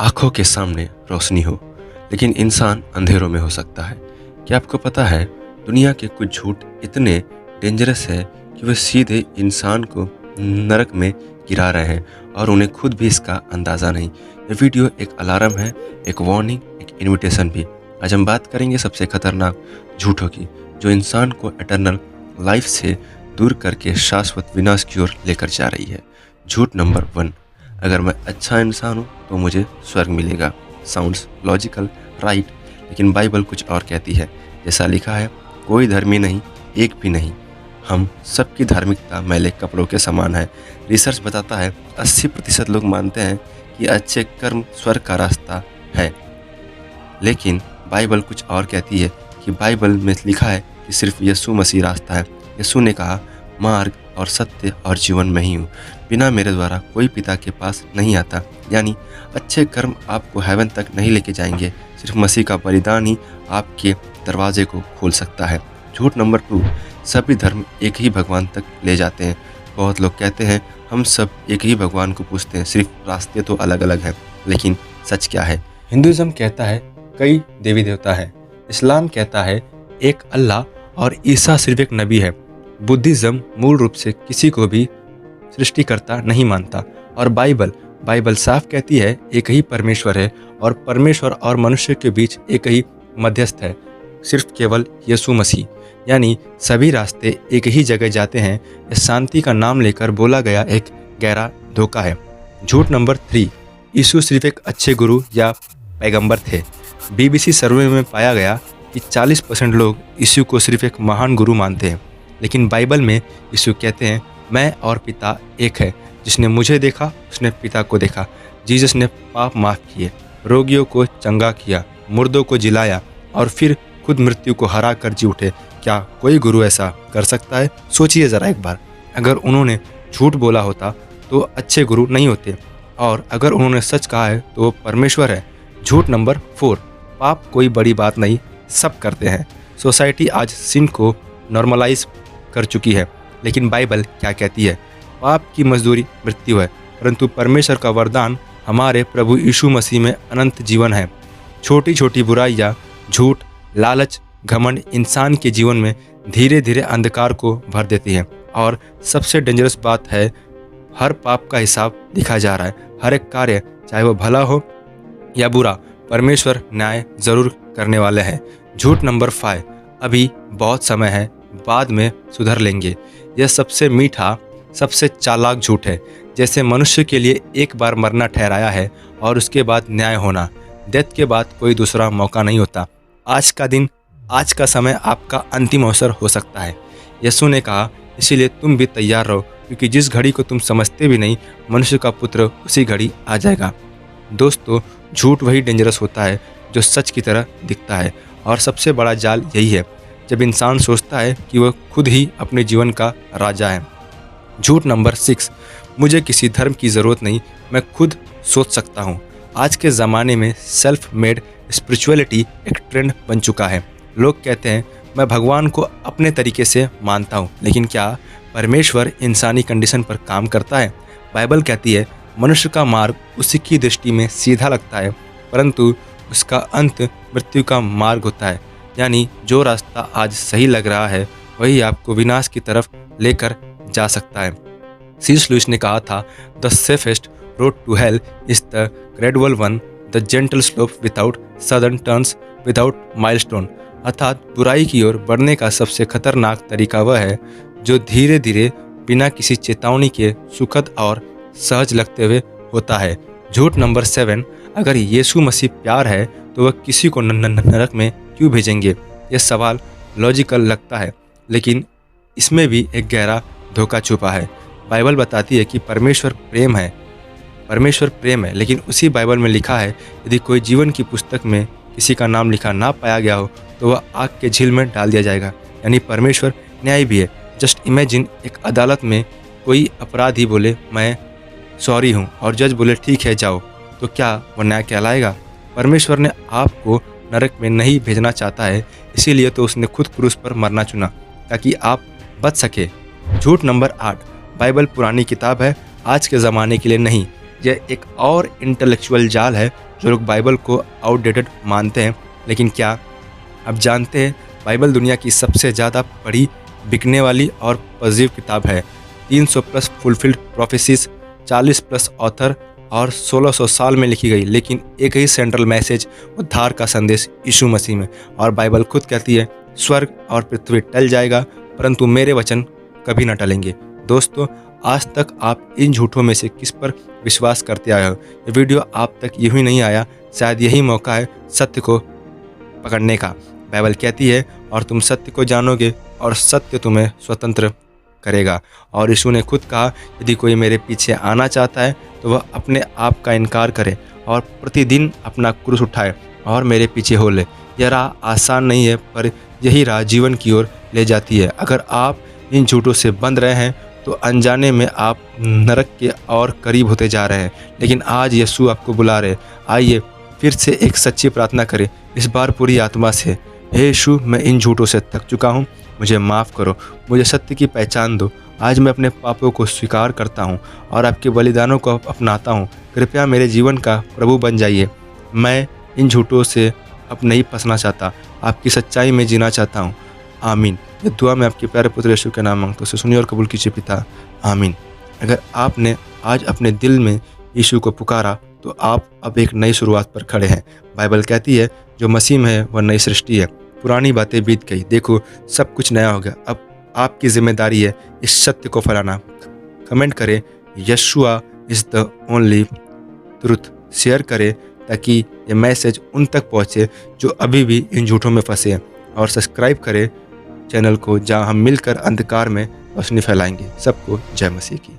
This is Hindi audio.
आँखों के सामने रोशनी हो, लेकिन इंसान अंधेरों में हो सकता है। क्या आपको पता है, दुनिया के कुछ झूठ इतने डेंजरस है कि वे सीधे इंसान को नरक में गिरा रहे हैं और उन्हें खुद भी इसका अंदाज़ा नहीं। ये वीडियो एक अलार्म है, एक वार्निंग, एक इनविटेशन भी। आज हम बात करेंगे सबसे खतरनाक झूठों की, जो इंसान को एटर्नल लाइफ से दूर करके शाश्वत विनाश की ओर लेकर जा रही है। झूठ नंबर 1, अगर मैं अच्छा इंसान हूँ तो मुझे स्वर्ग मिलेगा। साउंड्स लॉजिकल, राइट, लेकिन बाइबल कुछ और कहती है। जैसा लिखा है, कोई धर्मी नहीं, एक भी नहीं। हम सबकी धार्मिकता मैले कपड़ों के समान है। रिसर्च बताता है 80% लोग मानते हैं कि अच्छे कर्म स्वर्ग का रास्ता है, लेकिन बाइबल कुछ और कहती है कि बाइबल में लिखा है कि सिर्फ यीशु मसीह रास्ता है। यीशु ने कहा, मार्ग और सत्य और जीवन में ही हूँ, बिना मेरे द्वारा कोई पिता के पास नहीं आता। यानी अच्छे कर्म आपको हेवन तक नहीं लेके जाएंगे, सिर्फ मसीह का बलिदान ही आपके दरवाजे को खोल सकता है। झूठ नंबर 2, सभी धर्म एक ही भगवान तक ले जाते हैं। बहुत लोग कहते हैं हम सब एक ही भगवान को पूजते हैं, सिर्फ रास्ते तो अलग अलग हैं। लेकिन सच क्या है? हिंदुज़म कहता है कई देवी देवता है, इस्लाम कहता है एक अल्लाह और ईसा सिर्फ एक नबी है। बुद्धिज़्म मूल रूप से किसी को भी सृष्टिकर्ता नहीं मानता, और बाइबल साफ कहती है एक ही परमेश्वर है, और परमेश्वर और मनुष्य के बीच एक ही मध्यस्थ है, सिर्फ केवल यीशु मसीह। यानी सभी रास्ते एक ही जगह जाते हैं। इस शांति का नाम लेकर बोला गया एक गहरा धोखा है। झूठ नंबर 3, यीशु सिर्फ एक अच्छे गुरु या पैगंबर थे। BBC सर्वे में पाया गया कि 40% लोग यीशु को सिर्फ एक महान गुरु मानते हैं, लेकिन बाइबल में यीशु कहते हैं मैं और पिता एक है। जिसने मुझे देखा उसने पिता को देखा। जीसस ने पाप माफ़ किए, रोगियों को चंगा किया, मुर्दों को जिलाया और फिर खुद मृत्यु को हरा कर जी उठे। क्या कोई गुरु ऐसा कर सकता है? सोचिए ज़रा एक बार। अगर उन्होंने झूठ बोला होता तो अच्छे गुरु नहीं होते, और अगर उन्होंने सच कहा है तो वो परमेश्वर है। झूठ नंबर 4, पाप कोई बड़ी बात नहीं, सब करते हैं। सोसाइटी आज सिन को नॉर्मलाइज कर चुकी है, लेकिन बाइबल क्या कहती है? पाप की मजदूरी मृत्यु है, परंतु परमेश्वर का वरदान हमारे प्रभु यीशु मसीह में अनंत जीवन है। छोटी छोटी बुराइयाँ, झूठ, लालच, घमंड इंसान के जीवन में धीरे धीरे अंधकार को भर देती हैं। और सबसे डेंजरस बात है, हर पाप का हिसाब लिखा जा रहा है। हर एक कार्य, चाहे वो भला हो या बुरा, परमेश्वर न्याय जरूर करने वाले हैं। झूठ नंबर 5, अभी बहुत समय है, बाद में सुधर लेंगे। यह सबसे मीठा, सबसे चालाक झूठ है। जैसे मनुष्य के लिए एक बार मरना ठहराया है और उसके बाद न्याय होना। डेथ के बाद कोई दूसरा मौका नहीं होता। आज का दिन, आज का समय आपका अंतिम अवसर हो सकता है। यीशु ने कहा, इसीलिए तुम भी तैयार रहो, क्योंकि जिस घड़ी को तुम समझते भी नहीं, मनुष्य का पुत्र उसी घड़ी आ जाएगा। दोस्तों, झूठ वही डेंजरस होता है जो सच की तरह दिखता है, और सबसे बड़ा जाल यही है जब इंसान सोचता है कि वह खुद ही अपने जीवन का राजा है। झूठ नंबर 6, मुझे किसी धर्म की ज़रूरत नहीं, मैं खुद सोच सकता हूँ। आज के ज़माने में सेल्फ मेड स्पिरिचुअलिटी एक ट्रेंड बन चुका है। लोग कहते हैं मैं भगवान को अपने तरीके से मानता हूँ, लेकिन क्या परमेश्वर इंसानी कंडीशन पर काम करता है? बाइबल कहती है मनुष्य का मार्ग उसी की दृष्टि में सीधा लगता है, परंतु उसका अंत मृत्यु का मार्ग होता है। यानी जो रास्ता आज सही लग रहा है वही आपको विनाश की तरफ लेकर जा सकता है। C.S. लुइस ने कहा था, the safest road to hell is the gradual one, the gentle slope without sudden turns, without milestone. अर्थात बुराई की ओर बढ़ने का सबसे खतरनाक तरीका वह है जो धीरे धीरे बिना किसी चेतावनी के सुखद और सहज लगते हुए होता है। झूठ नंबर 7, अगर यीशु मसीह प्यार है तो वह किसी को नरक में क्यों भेजेंगे? यह सवाल लॉजिकल लगता है, लेकिन इसमें भी एक गहरा धोखा छुपा है। बाइबल बताती है कि परमेश्वर प्रेम है, लेकिन उसी बाइबल में लिखा है यदि कोई जीवन की पुस्तक में किसी का नाम लिखा ना पाया गया हो तो वह आग के झील में डाल दिया जाएगा। यानी परमेश्वर न्यायी भी है। जस्ट इमेजिन, एक अदालत में कोई अपराधी बोले मैं सॉरी हूँ और जज बोले ठीक है जाओ, तो क्या वह न्याय कहलाएगा? परमेश्वर ने आपको नरक में नहीं भेजना चाहता है, इसीलिए तो उसने खुद क्रूस पर मरना चुना ताकि आप बच सके। झूठ नंबर 8, बाइबल पुरानी किताब है, आज के ज़माने के लिए नहीं। यह एक और इंटेलेक्चुअल जाल है जो लोग बाइबल को आउटडेटेड मानते हैं। लेकिन क्या आप जानते हैं बाइबल दुनिया की सबसे ज़्यादा पढ़ी, बिकने वाली और पॉजिटिव किताब है। 300 plus fulfilled prophecies, 40 plus author और 1600 साल में लिखी गई, लेकिन एक ही सेंट्रल मैसेज, उद्धार का संदेश यीशु मसीह में। और बाइबल खुद कहती है स्वर्ग और पृथ्वी टल जाएगा परंतु मेरे वचन कभी ना टलेंगे। दोस्तों, आज तक आप इन झूठों में से किस पर विश्वास करते आए हो? ये वीडियो आप तक यूं ही नहीं आया, शायद यही मौका है सत्य को पकड़ने का। बाइबल कहती है और तुम सत्य को जानोगे और सत्य तुम्हें स्वतंत्र करेगा। और यीशु ने खुद कहा यदि कोई मेरे पीछे आना चाहता है तो वह अपने आप का इनकार करे और प्रतिदिन अपना क्रूस उठाए और मेरे पीछे हो ले। यह राह आसान नहीं है पर यही राह जीवन की ओर ले जाती है। अगर आप इन झूठों से बंध रहे हैं तो अनजाने में आप नरक के और करीब होते जा रहे हैं। लेकिन आज यीशु आपको बुला रहे। आइए फिर से एक सच्ची प्रार्थना करें, इस बार पूरी आत्मा से। हे यीशु, मैं इन झूठों से थक चुका हूँ, मुझे माफ़ करो, मुझे सत्य की पहचान दो। आज मैं अपने पापों को स्वीकार करता हूँ और आपके बलिदानों को अपनाता हूँ। कृपया मेरे जीवन का प्रभु बन जाइए। मैं इन झूठों से अब नहीं फंसना चाहता, आपकी सच्चाई में जीना चाहता हूँ। आमीन। ये दुआ मैं आपके प्यारे पुत्र यीशु के नाम मांगता हूँ, उसे सुनिए और कबूल कीजिए पिता। आमीन। अगर आपने आज अपने दिल में यीशु को पुकारा तो आप अब एक नई शुरुआत पर खड़े हैं। बाइबल कहती है जो मसीह में है वह नई सृष्टि है, पुरानी बातें बीत गई, देखो सब कुछ नया हो गया। अब आपकी जिम्मेदारी है इस सत्य को फैलाना। कमेंट करें यशुआ is the only truth, share करें ताकि ये मैसेज उन तक पहुँचे जो अभी भी इन झूठों में फंसे हैं। और सब्सक्राइब करें चैनल को जहां हम मिलकर अंधकार में रोशनी फैलाएंगे। सबको जय मसीह की।